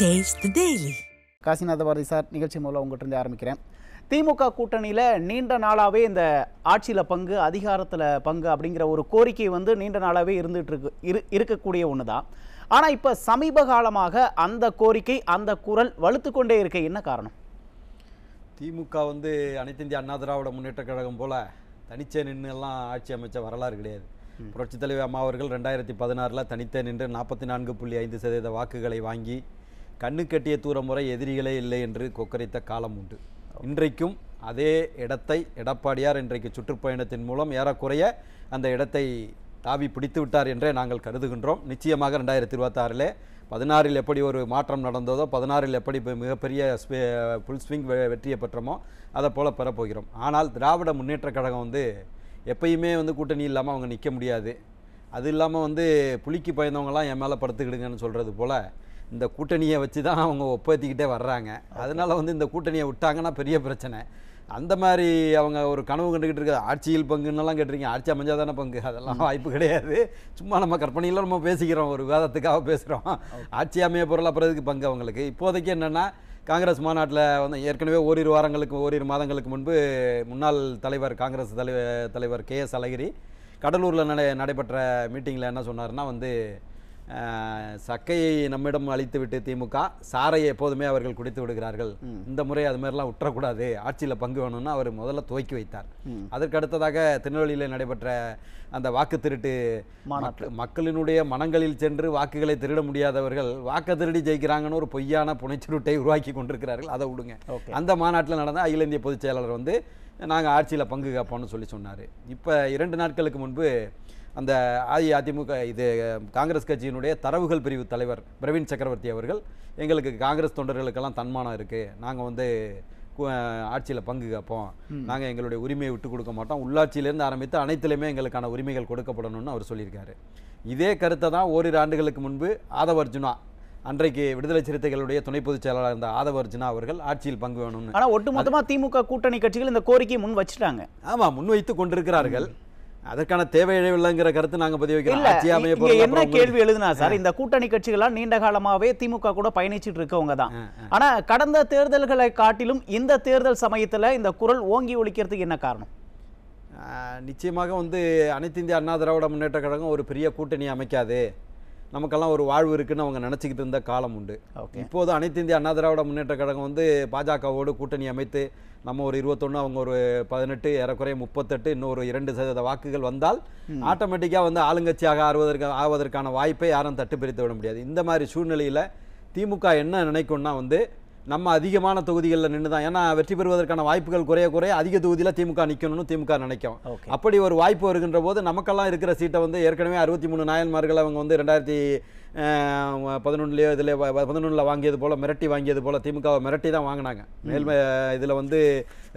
Taste the Daily. Kasinatha Bharathi sir, நிகழ்ச்சி மூலம் உங்கள்கிட்ட ஆரம்பிக்கிறேன். திமுக கூட்டணியில் நீண்ட நாளாகவே இந்த ஆட்சியில் பங்கு, அதிகாரத்தில் பங்கு அப்படிங்கிற ஒரு கோரிக்கை நீண்ட நாளாகவே இருக்கக்கூடிய ஒன்று தான். ஆனால் இப்போ சமீப காலமாக அந்த கோரிக்கை, அந்த குரல் வலுத்து கொண்டே இருக்க என்ன காரணம்? திமுக அனைத்து இந்திய அண்ணா திராவிட முன்னேற்ற கழகம் போல தனிச்சே நின்று எல்லாம் ஆட்சி அமைச்ச வரலாறு கிடையாது. புரட்சித் தலைவர் அம்மா அவர்கள் 2016 தனித்தே நின்று 44.5% வாக்குகளை வாங்கி கண்ணு கட்டிய தூரம் முறை எதிரிகளே இல்லை என்று கொக்கரித்த காலம் உண்டு. இன்றைக்கும் அதே இடத்தை எடப்பாடியார் இன்றைக்கு சுற்றுப்பயணத்தின் மூலம் ஏறக்குறைய அந்த இடத்தை தாவி பிடித்து விட்டார் என்றே நாங்கள் கருதுகின்றோம். நிச்சயமாக 2026 16 எப்படி ஒரு மாற்றம் நடந்ததோ, 16 எப்படி மிகப்பெரிய ஃபுல் ஸ்விங் வெற்றியை பெற்றோமோ அதை போல் பெறப்போகிறோம். ஆனால் திராவிட முன்னேற்ற கழகம் எப்பயுமே கூட்டணி இல்லாமல் அவங்க நிற்க முடியாது. அது இல்லாமல் புலிக்கு பயந்தவங்களாம் என் மேலே படுத்துக்கிடுங்கன்னு சொல்கிறது போல் இந்த கூட்டணியை வச்சு தான் அவங்க ஒப்பேற்றிக்கிட்டே வர்றாங்க. அதனால் இந்த கூட்டணியை விட்டாங்கன்னா பெரிய பிரச்சனை. அந்த மாதிரி அவங்க ஒரு கனவு கண்டுக்கிட்டு இருக்க ஆட்சியில் பங்குன்னெல்லாம் கேட்டிருக்கீங்க. ஆட்சி அமைஞ்சால் தானே பங்கு, அதெல்லாம் வாய்ப்பு கிடையாது. சும்மா நம்ம கற்பனையில் நம்ம பேசிக்கிறோம், ஒரு விவாதத்துக்காக பேசுகிறோம். ஆட்சி அமைய பொருள் அப்புறதுக்கு பங்கு அவங்களுக்கு. இப்போதைக்கு என்னென்னா, காங்கிரஸ் மாநாட்டில் ஏற்கனவே ஓரிரு மாதங்களுக்கு முன்பு முன்னாள் தலைவர், காங்கிரஸ் தலைவர் KS அழகிரி கடலூரில் நடைபெற்ற மீட்டிங்கில் என்ன சொன்னார்னா, சக்கையை நம்மிடம் அளித்துவிட்டு திமுக சாரையை எப்போதுமே அவர்கள் குடித்து விடுகிறார்கள், இந்த முறை அது மாதிரிலாம் விட்டுறக்கூடாது, ஆட்சியில் பங்கு வேணும்னு அவர் முதல்ல துவக்கி வைத்தார். அதற்கு அடுத்ததாக திருநெல்வேலியில் நடைபெற்ற அந்த வாக்கு திருட்டு, மக்களினுடைய மனங்களில் சென்று வாக்குகளை திருட முடியாதவர்கள் வாக்கு திருடி ஜெயிக்கிறாங்கன்னு ஒரு பொய்யான புனைச்சுருட்டை உருவாக்கி கொண்டிருக்கிறார்கள். அதை விடுங்க. அந்த மாநாட்டில் நடந்த அகில இந்திய பொதுச் செயலாளர் நாங்கள் ஆட்சியில் பங்கு கேட்போம்னு சொன்னார். இப்போ 2 நாட்களுக்கு முன்பு அந்த அதிமுக காங்கிரஸ் கட்சியினுடைய தரவுகள் பிரிவு தலைவர் பிரவீன் சக்கரவர்த்தி அவர்கள், எங்களுக்கு காங்கிரஸ் தொண்டர்களுக்கெல்லாம் தன்மானம் இருக்குது, நாங்கள் ஆட்சியில் பங்கு கேட்போம், நாங்கள் எங்களுடைய உரிமையை விட்டு கொடுக்க மாட்டோம், உள்ளாட்சியிலேருந்து ஆரம்பித்து அனைத்துலேயுமே எங்களுக்கான உரிமைகள் கொடுக்கப்படணும்னு அவர் சொல்லியிருக்காரு. இதே கருத்தை தான் ஓரிரு ஆண்டுகளுக்கு முன்பு ஆதவ அர்ஜுனா, அன்றைக்கு விடுதலை சிறுத்தைகளுடைய துணை பொதுச் செயலாளர் இருந்த ஆதவ அர்ஜுனா அவர்கள் ஆட்சியில் பங்கு வேணும்னு. ஆனால் ஒட்டுமொத்தமாக திமுக கூட்டணி கட்சிகள் இந்த கோரிக்கையை முன் வச்சுட்டாங்க. ஆமாம், முன்வைத்து கொண்டிருக்கிறார்கள். அதற்கான தேவையில்லைங்கிற கருத்து நாங்கள் பதிவு வைக்கிறோம். என்ன கேள்வி எழுதுனா சார், இந்த கூட்டணி கட்சிகளால் நீண்ட காலமாகவே திமுக கூட பயணிச்சுட்டு இருக்கவங்க தான். ஆனா கடந்த தேர்தல்களை காட்டிலும் இந்த தேர்தல் சமயத்துல இந்த குரல் ஓங்கி ஒலிக்கிறதுக்கு என்ன காரணம்? நிச்சயமாக அனைத்து இந்திய அண்ணா திராவிட முன்னேற்ற கழகம் ஒரு பெரிய கூட்டணி அமைக்காது, நமக்கெல்லாம் ஒரு வாழ்வு இருக்குன்னு அவங்க நினச்சிக்கிட்டு இருந்த காலம் உண்டு. இப்போது அனைத்து இந்திய அண்ணா திராவிட முன்னேற்ற கழகம் பாஜகவோடு கூட்டணி அமைத்து நம்ம ஒரு 21, அவங்க ஒரு 18, ஏறக்குறைய 38, இன்னொரு 2% வாக்குகள் வந்தால் ஆட்டோமேட்டிக்காக ஆளுங்கட்சியாக ஆவதற்கான வாய்ப்பை யாரும் தட்டு பிரித்து விட முடியாது. இந்த மாதிரி சூழ்நிலையில் திமுக என்ன நினைக்கும்னா, நம்ம அதிகமான தொகுதிகளில் நின்று தான், ஏன்னா வெற்றி பெறுவதற்கான வாய்ப்புகள் குறைய அதிக தொகுதியில் திமுக நிற்கணும்னு திமுக நினைக்கும். அப்படி ஒரு வாய்ப்பு வருகின்ற போது நமக்கெல்லாம் இருக்கிற சீட்டை ஏற்கனவே 63 நாயன்மார்கள் அவங்க 2011 இதில் 11 வாங்கியது போல், மிரட்டி வாங்கியது போல் திமுகவை மிரட்டி தான் வாங்கினாங்க. மேல்மை இதில்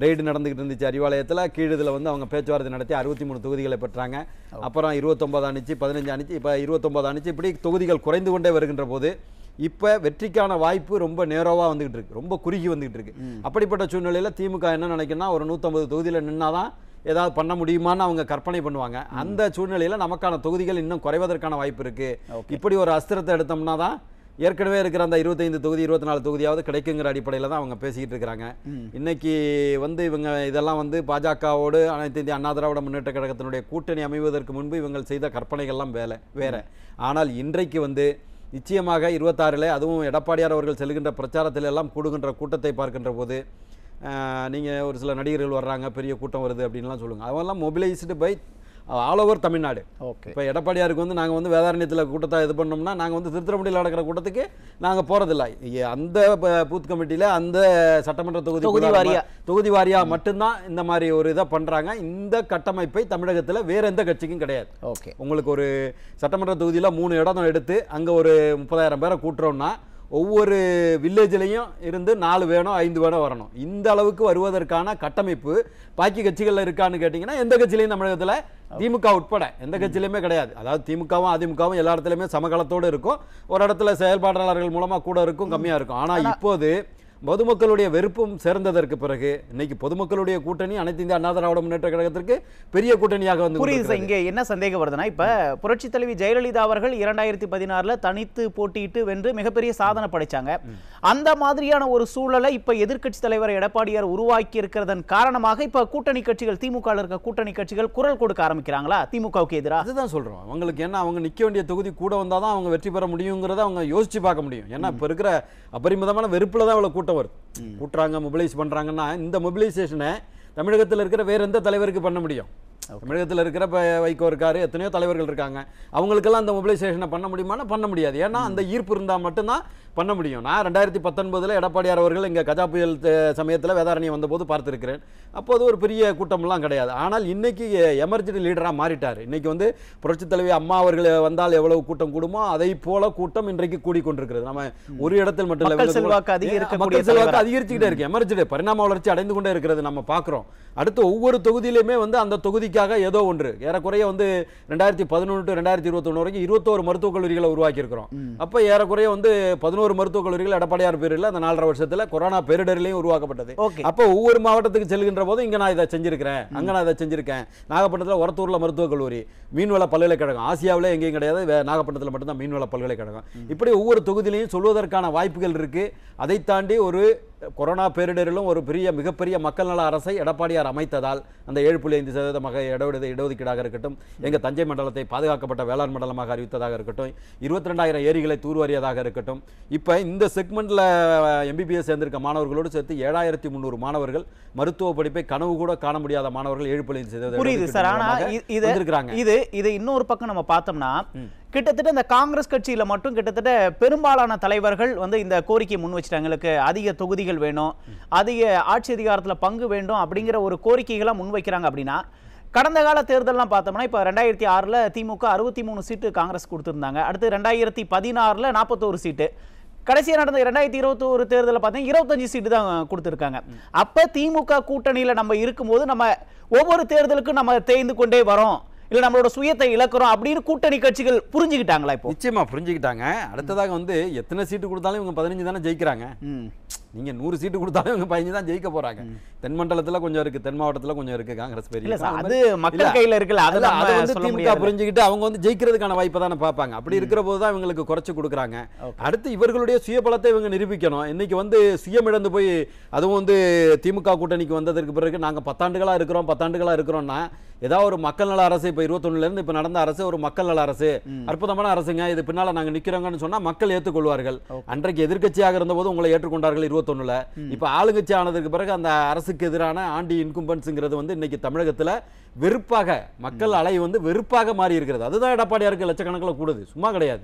ரெய்டு நடந்துக்கிட்டு இருந்துச்சு அறிவாலயத்தில். கீழ் இதில் அவங்க பேச்சுவார்த்தை நடத்தி 63 தொகுதிகளை பெற்றாங்க. அப்புறம் 29 அணிச்சு, 15 அணிச்சு, இப்போ 29 அணிச்சு, இப்படி தொகுதிகள் குறைந்து கொண்டே வருகின்ற போது இப்போ வெற்றிக்கான வாய்ப்பு ரொம்ப நேரோவாக வந்துகிட்டு இருக்கு, ரொம்ப குறுகி வந்துகிட்டு இருக்கு. அப்படிப்பட்ட சூழ்நிலையில் திமுக என்ன நினைக்குன்னா, ஒரு 150 தொகுதியில் நின்னாதான் ஏதாவது பண்ண முடியுமான்னு அவங்க கற்பனை பண்ணுவாங்க. அந்த சூழ்நிலையில் நமக்கான தொகுதிகள் இன்னும் குறைவதற்கான வாய்ப்பு இருக்கு. இப்படி ஒரு அஸ்திரத்தை எடுத்தோம்னா தான் ஏற்கனவே இருக்கிற அந்த 25 தொகுதி 24 தொகுதியாவது கிடைக்குங்கிற அடிப்படையில் தான் அவங்க பேசிக்கிட்டு இருக்கிறாங்க. இன்னைக்கு இவங்க இதெல்லாம் பாஜகவோடு அனைத்து இந்திய அண்ணா திராவிட முன்னேற்ற கழகத்தினுடைய கூட்டணி அமைவதற்கு முன்பு இவங்க செய்த கற்பனைகள்லாம் வேற. ஆனால் இன்றைக்கு நிச்சயமாக 26 அதுவும் எடப்பாடியார் அவர்கள் செல்கின்ற பிரச்சாரத்தில் எல்லாம் கூடுகின்ற கூட்டத்தை பார்க்கின்ற போது, நீங்கள் ஒரு சில நடிகர்கள் வர்றாங்க, பெரிய கூட்டம் வருது அப்படின்லாம் சொல்லுங்கள். அவெல்லாம் மொபிலைஸ்டு பை ஆல் ஓவர் தமிழ்நாடு. இப்போ எடப்பாடியாருக்கு நாங்கள் வேதாரண்யத்தில் கூட்டத்தை இது பண்ணோம்னா, நாங்கள் திருத்துறைப்பூண்டியில் நடக்கிற கூட்டத்துக்கு நாங்கள் போகிறதில்ல. அந்த பூத் கமிட்டியில் அந்த சட்டமன்ற தொகுதி வாரியாக மட்டும்தான் இந்த மாதிரி ஒரு இதை பண்ணுறாங்க. இந்த கட்டமைப்பை தமிழகத்தில் வேறு எந்த கட்சிக்கும் கிடையாது. உங்களுக்கு ஒரு சட்டமன்ற தொகுதியில் 3 இடம் எடுத்து அங்கே ஒரு 30,000 பேரை கூட்டுறோம்னா, ஒவ்வொரு வில்லேஜ்லையும் இருந்து 4 வேணும் 5 வேணும் வரணும். இந்த அளவுக்கு வருவதற்கான கட்டமைப்பு பாக்கி கட்சிகளில் இருக்கான்னு கேட்டிங்கன்னா, எந்த கட்சியிலையும் தமிழகத்தில் திமுக உட்பட எந்த கட்சியிலையுமே கிடையாது. அதாவது திமுகவும் அதிமுகவும் எல்லா இடத்துலையுமே சமகாலத்தோடு இருக்கும். ஒரு இடத்துல செயல்பாட்டாளர்கள் மூலமாக கூட இருக்கும், கம்மியாக இருக்கும். ஆனால் இப்போது பொதுமக்களுடைய வெறுப்பும் சேர்ந்ததற்கு பிறகு இன்னைக்கு பொதுமக்களுடைய கூட்டணி அனைத்து இந்திய அண்ணா திராவிட முன்னேற்ற கழகத்திற்கு பெரிய கூட்டணியாக வந்து புரியுது சார். இங்க என்ன சந்தேகம் வருதுன்னா, இப்ப புரட்சி தலைவி ஜெயலலிதா அவர்கள் 2016 தனித்து போட்டியிட்டு வென்று மிகப்பெரிய சாதனை படைச்சாங்க. அந்த மாதிரியான ஒரு சூழலை இப்ப எதிர்க்கட்சி தலைவர் எடப்பாடியார் உருவாக்கி இருக்கிறதன் காரணமாக இப்ப கூட்டணி கட்சிகள், திமுக இருக்க கூட்டணி கட்சிகள் குரல் கொடுக்க ஆரம்பிக்கிறாங்களா திமுகவுக்கு எதிராக? அதுதான் சொல்றோம். அவங்களுக்கு என்ன, அவங்க நிக்க வேண்டிய தொகுதி கூட வந்தாதான் அவங்க வெற்றி பெற முடியுங்கிறத அவங்க யோசிச்சு பார்க்க முடியும். ஏன்னா இப்ப இருக்கிற அபரிமிதமான வெறுப்புல தான் இவ்வளவு கூட்டம் வருது. கூட்டுறாங்க, மொபிலைஸ் பண்றாங்கன்னா இந்த மொபிலைசேஷனை தமிழகத்தில் இருக்கிற வேற எந்த தலைவருக்கு பண்ண முடியும்? தமிழகத்தில் இருக்கிற வைகோ இருக்காரு, எத்தனையோ தலைவர்கள் இருக்காங்க. அவங்களுக்கெல்லாம் அந்த மொபிலைசேஷனை பண்ண முடியுமானா பண்ண முடியாது. ஏன்னா அந்த ஈர்ப்பு இருந்தால் மட்டும்தான் பண்ண முடியும். நான் 2019 எடப்பாடியார் அவர்கள் இங்கே கஜா புயல் சமயத்தில் வேதாரண்யம் வந்தபோது பார்த்துருக்கிறேன். அப்போது ஒரு பெரிய கூட்டம்லாம் கிடையாது. ஆனால் இன்னைக்கு எமர்ஜென்சி லீடராக மாறிட்டார். இன்னைக்கு வந்து புரட்சித் தலைவி அம்மா அவர்கள் வந்தால் எவ்வளவு கூட்டம் கூடுமோ அதை போல கூட்டம் இன்றைக்கு கூடிக்கொண்டிருக்கிறது. நம்ம ஒரு இடத்தில் மட்டும் இல்லை, மக்கள் செல்வாக்கு அதிகரிச்சுக்கிட்டே இருக்கு. எமர்ஜென்சி பரிணாம வளர்ச்சி அடைந்து கொண்டே இருக்கிறது நம்ம பார்க்குறோம். அடுத்து ஒவ்வொரு தொகுதியிலுமே வந்து அந்த தொகுதிக்காக ஏதோ ஒன்று ஏறக்குறைய வந்து 2011 to 2021 வரைக்கும் 21 மருத்துவக் கல்லூரிகளை உருவாக்கி இருக்கிறோம். அப்போ ஏறக்குறைய வந்து 11 மருத்துவக் கல்லூரிகள் எடப்பாடியார் பேரில் அந்த 4.5 வருஷத்துல கொரோனா பேரிடர்லையும் உருவாக்கப்பட்டது. அப்போ ஒவ்வொரு மாவட்டத்துக்கு செல்கின்ற போது இங்க நான் இதை செஞ்சிருக்கிறேன், அங்க நான் இதை செஞ்சிருக்கேன். நாகப்பட்டினத்தில் ஒரத்தூர்ல மருத்துவக் கல்லூரி, மீன்வள பல்கலைக்கழகம், ஆசியாவிலே எங்கேயும் கிடையாது, நாகப்பட்டினத்தில் மட்டும்தான் மீன்வள பல்கலைக்கழகம். இப்படி ஒவ்வொரு தொகுதியிலையும் சொல்வதற்கான வாய்ப்புகள் இருக்கு. அதை தாண்டி ஒரு கொரோனா பேரிடரிலும் ஒரு மிகப்பெரிய மக்கள் நல அரசை எடப்பாடியார் அமைத்ததால் அந்த 7.5% இடஒதுக்கீடாக இருக்கட்டும், எங்க தஞ்சை மண்டலத்தை பாதுகாக்கப்பட்ட வேளாண் மண்டலமாக அறிவித்ததாக இருக்கட்டும், 22,000 ஏரிகளை தூர்வாரியதாக இருக்கட்டும், இப்ப இந்த செக்மெண்ட்ல எம்பிபிஎஸ் சேர்ந்திருக்க மாணவர்களோடு சேர்த்து 7,300 மாணவர்கள் மருத்துவ படிப்பை கனவு கூட காண முடியாத மாணவர்கள் 7.5% புரியுது சார். ஆனா இது இன்னொரு பக்கம் நம்ம பார்த்தோம்னா, கிட்டத்தட்ட இந்த காங்கிரஸ் கட்சியில மட்டும் கிட்டத்தட்ட பெரும்பாலான தலைவர்கள் வந்து இந்த கோரிக்கையை முன் வச்சுட்டாங்க. எங்களுக்கு அதிக தொகுதிகள் வேணும், அதிக ஆட்சி அதிகாரத்தில் பங்கு வேண்டும் அப்படிங்கிற ஒரு கோரிக்கைகளை முன்வைக்கிறாங்க. அப்படின்னா கடந்த கால தேர்தல்லாம் பார்த்தோம்னா, இப்போ 2006 திமுக 63 சீட்டு காங்கிரஸ் கொடுத்துருந்தாங்க. அடுத்து 2016 41 சீட்டு, கடைசியாக நடந்த 2021 தேர்தலில் பார்த்தீங்கன்னா 25 சீட்டு தான் கொடுத்துருக்காங்க. அப்போ திமுக கூட்டணியில் நம்ம இருக்கும்போது நம்ம ஒவ்வொரு தேர்தலுக்கும் நம்ம தேய்ந்து கொண்டே வரோம், இல்ல நம்மளோட சுயத்தை இழக்கிறோம் அப்படின்னு கூட்டணி கட்சிகள் புரிஞ்சுக்கிட்டாங்களா? இப்போ நிச்சயமா புரிஞ்சுக்கிட்டாங்க. அடுத்ததாக வந்து எத்தனை சீட்டு கொடுத்தாலும் இவங்க 15 தானே ஜெயிக்கிறாங்க. நீங்க 100 சீட்டு கொடுத்தாலும் இவங்க 15 தான் ஜெயிக்க போறாங்க. தென் மண்டலத்துல கொஞ்சம் இருக்கு, தென் மாவட்டத்துல கொஞ்சம் இருக்கு காங்கிரஸ் பெரிய. அது மக்கள் கையில இருக்குல்ல, அதெல்லாம் அது வந்து திமுக புரிஞ்சுக்கிட்டு அவங்க வந்து ஜெயிக்கிறதுக்கான வாய்ப்பை தானே பார்ப்பாங்க. அப்படி இருக்கிற போது தான் இவங்களுக்கு குறைச்சு கொடுக்குறாங்க. அடுத்து இவர்களுடைய சுயபலத்தை இவங்க நிரூபிக்கணும். இன்னைக்கு வந்து சுயம் இழந்து போய், அதுவும் வந்து திமுக கூட்டணிக்கு வந்ததற்கு பிறகு நாங்க 10 ஆண்டுகளா இருக்கிறோம்னா ஏதாவது ஒரு மக்கள் நல அரசு, இப்ப 21 இருந்து இப்ப நடந்த அரசு ஒரு மக்கள் நல அரசு, அற்புதமான அரசுங்க, இது பின்னால நாங்க நிக்கிறோங்கன்னு சொன்னா மக்கள் ஏற்றுக்கொள்வார்கள். அன்றைக்கு எதிர்க்கட்சியாக இருந்த போது உங்களை ஏற்றுக்கொண்டார்கள் 21. இப்ப ஆளுங்கட்சி ஆனதுக்கு பிறகு அந்த அரசுக்கு எதிரான ஆண்டி இன்கும்பன்ஸ்ங்கிறது வந்து இன்னைக்கு தமிழகத்துல வெறுப்பாக, மக்கள் அலை வந்து வெறுப்பாக மாறி இருக்கிறது. அதுதான் எடப்பாடியாருக்கு லட்சக்கணக்கில் கூடுது, சும்மா கிடையாது.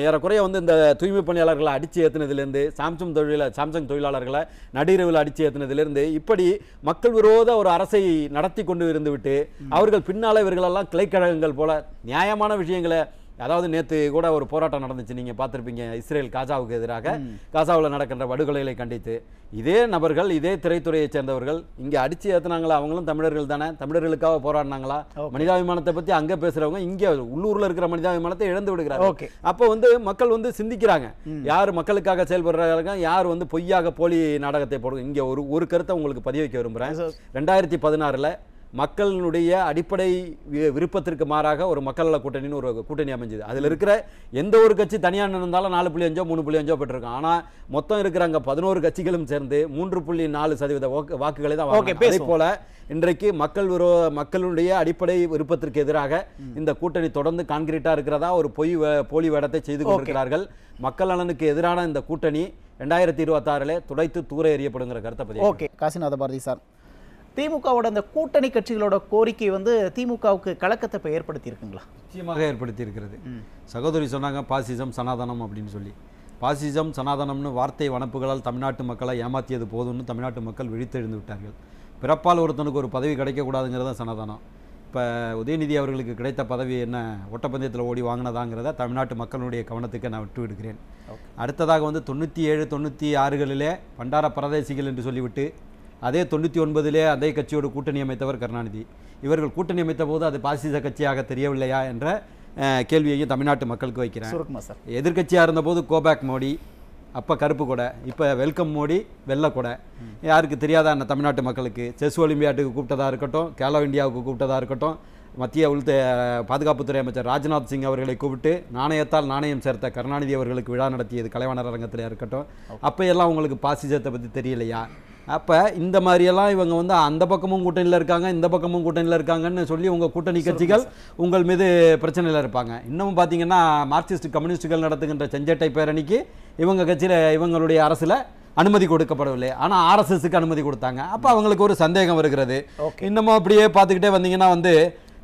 ஏறக்குறைய வந்து இந்த தூய்மை பணியாளர்களை அடிச்சு ஏற்றினதுலேருந்து, சாம்சங் தொழிலாளர்களை நடுஇரவில் அடிச்சு ஏற்றினதுலேருந்து, இப்படி மக்கள் விரோத ஒரு அரசை நடத்தி கொண்டு இருந்து விட்டு அவர்கள் பின்னால இவர்களெல்லாம் கிளைக்கழகங்கள் போல நியாயமான விஷயங்களை, அதாவது நேற்று கூட ஒரு போராட்டம் நடந்துச்சு, நீங்க பார்த்திருப்பீங்க, இஸ்ரேல் காசாவுக்கு எதிராக, காசாவில் நடக்கின்ற படுகொலைகளை கண்டித்து இதே நபர்கள், இதே திரைத்துறையை சேர்ந்தவர்கள் இங்க அடிச்சு ஏத்துனாங்களா? அவங்களும் தமிழர்கள் தானே, தமிழர்களுக்காக போராடினாங்களா? மனிதாபிமானத்தை பத்தி அங்க பேசுறவங்க இங்க உள்ளூர்ல இருக்கிற மனிதாபிமானத்தை இழந்து விடுகிறாங்க. அப்போ வந்து மக்கள் வந்து சிந்திக்கிறாங்க, யார் மக்களுக்காக செயல்படுறாங்க, யார் வந்து பொய்யாக போலி நாடகத்தை போடுங்க. இங்க ஒரு கருத்தை உங்களுக்கு பதிய வைக்க விரும்புறேன். 2016 மக்களுடைய அடிப்படை விருப்பத்திற்கு மாறாக ஒரு மக்கள் நல கூட்டணின்னு ஒரு கூட்டணி அமைஞ்சது. அதில் இருக்கிற எந்த ஒரு கட்சி தனியாக இருந்தாலும் 4.5 3.5 பெற்றிருக்கும். ஆனால் மொத்தம் இருக்கிறாங்க 11 கட்சிகளும் சேர்ந்து 3.4% வாக்குகளை தான் வாங்க. அதே போல இன்றைக்கு மக்களுடைய அடிப்படை விருப்பத்திற்கு எதிராக இந்த கூட்டணி தொடர்ந்து கான்கிரீட்டா இருக்கிறதா ஒரு போலி வேடத்தை செய்து கொண்டிருக்கிறார்கள். மக்கள் நலனுக்கு எதிரான இந்த கூட்டணி 2026 துடைத்து தூர எறியப்படுங்கிற கருத்தை பதிவு. ஓகே, காசிநாத பாரதி சார், திமுகவோட அந்த கூட்டணி கட்சிகளோட கோரிக்கை வந்து திமுகவுக்கு கலக்கத்தை இப்போ ஏற்படுத்தி இருக்குங்களா? நிச்சயமாக ஏற்படுத்தி இருக்கிறது. சகோதரி சொன்னாங்க பாசிசம் சனாதனம் அப்படின்னு சொல்லி. பாசிசம் சனாதனம்னு வார்த்தை வனப்புகளால் தமிழ்நாட்டு மக்களை ஏமாற்றியது போதும்னு தமிழ்நாட்டு மக்கள் விழித்தெழுந்து விட்டார்கள். பிறப்பால் ஒருத்தனுக்கு ஒரு பதவி கிடைக்கக்கூடாதுங்கிறத சனாதனம். இப்போ உதயநிதி அவர்களுக்கு கிடைத்த பதவி என்ன, ஓட்டப்பந்தயத்தில் ஓடி வாங்கினதாங்கிறத தமிழ்நாட்டு மக்களுடைய கவனத்துக்கு நான் விட்டு விடுகிறேன். அடுத்ததாக வந்து 97 96 பண்டார பரதேசிகள் என்று சொல்லிவிட்டு அதே 99 அதே கட்சியோடு கூட்டணி அமைத்தவர் கருணாநிதி. இவர்கள் கூட்டணி அமைத்த போது அது பாசிச கட்சியாக தெரியவில்லையா என்ற கேள்வியையும் தமிழ்நாட்டு மக்களுக்கு வைக்கிறேன். சுருக்கமா சார், எதிர்கட்சியாக இருந்தபோது கோபேக் மோடி, அப்போ கருப்பு கொடை, இப்போ வெல்கம் மோடி வெள்ளை கொடை. யாருக்கு தெரியாதா என்ன தமிழ்நாட்டு மக்களுக்கு? செஸ் ஒலிம்பியாட்டுக்கு கூப்பிட்டதாக இருக்கட்டும், கேலோ இந்தியாவுக்கு கூப்பிட்டதாக இருக்கட்டும், மத்திய பாதுகாப்புத்துறை அமைச்சர் ராஜ்நாத் சிங் அவர்களை கூப்பிட்டு நாணயத்தால் நாணயம் சேர்த்த கருணாநிதி அவர்களுக்கு விழா நடத்தியது கலைவாணர் அரங்கத்தில் இருக்கட்டும். அப்போ எல்லாம் உங்களுக்கு பாசிசத்தை பற்றி தெரியலையா? அப்போ இந்த மாதிரியெல்லாம் இவங்க வந்து அந்த பக்கமும் கூட்டணியில் இருக்காங்க, இந்த பக்கமும் கூட்டணியில் இருக்காங்கன்னு சொல்லி உங்கள் கூட்டணி கட்சிகள் உங்கள் மீது பிரச்சனையில் இருப்பாங்க. இன்னமும் பார்த்தீங்கன்னா மார்க்சிஸ்ட் கம்யூனிஸ்டுகள் நடத்துகின்ற செஞ்சட்டை பேரணிக்கு இவங்க கட்சியில் இவங்களுடைய அரசில் அனுமதி கொடுக்கப்படவில்லை, ஆனால் ஆர்எஸ்எஸ்க்கு அனுமதி கொடுத்தாங்க. அப்போ அவங்களுக்கு ஒரு சந்தேகம் வருகிறது. இன்னமும் அப்படியே பார்த்துக்கிட்டே வந்தீங்கன்னா வந்து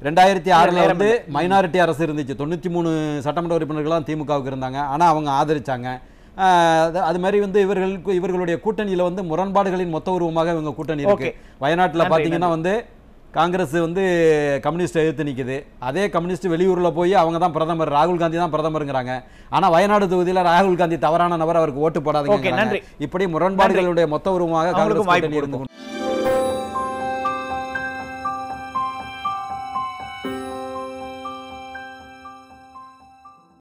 2006 வந்து மைனாரிட்டி அரசு இருந்துச்சு. 93 சட்டமன்ற உறுப்பினர்கள்லாம் திமுகவுக்கு இருந்தாங்க, ஆனால் அவங்க ஆதரிச்சாங்க. அது மாதிரி வந்து இவர்களுடைய கூட்டணியில் வந்து முரண்பாடுகளின் மொத்த உருவமாக இவங்க கூட்டணி இருக்கு. வயநாட்டில் பார்த்தீங்கன்னா வந்து காங்கிரஸ் வந்து கம்யூனிஸ்ட் எதிர்த்து நிற்குது. அதே கம்யூனிஸ்ட் வெளியூரில் போய் அவங்க தான் பிரதமர், ராகுல் காந்தி தான் பிரதமருங்கிறாங்க. ஆனால் வயநாடு தொகுதியில் ராகுல் காந்தி தவறான நபர், அவருக்கு ஓட்டு போடாதீங்க. இப்படி முரண்பாடுகளுடைய மொத்த உருவமாக காங்கிரஸ் கூட்டணி இருந்து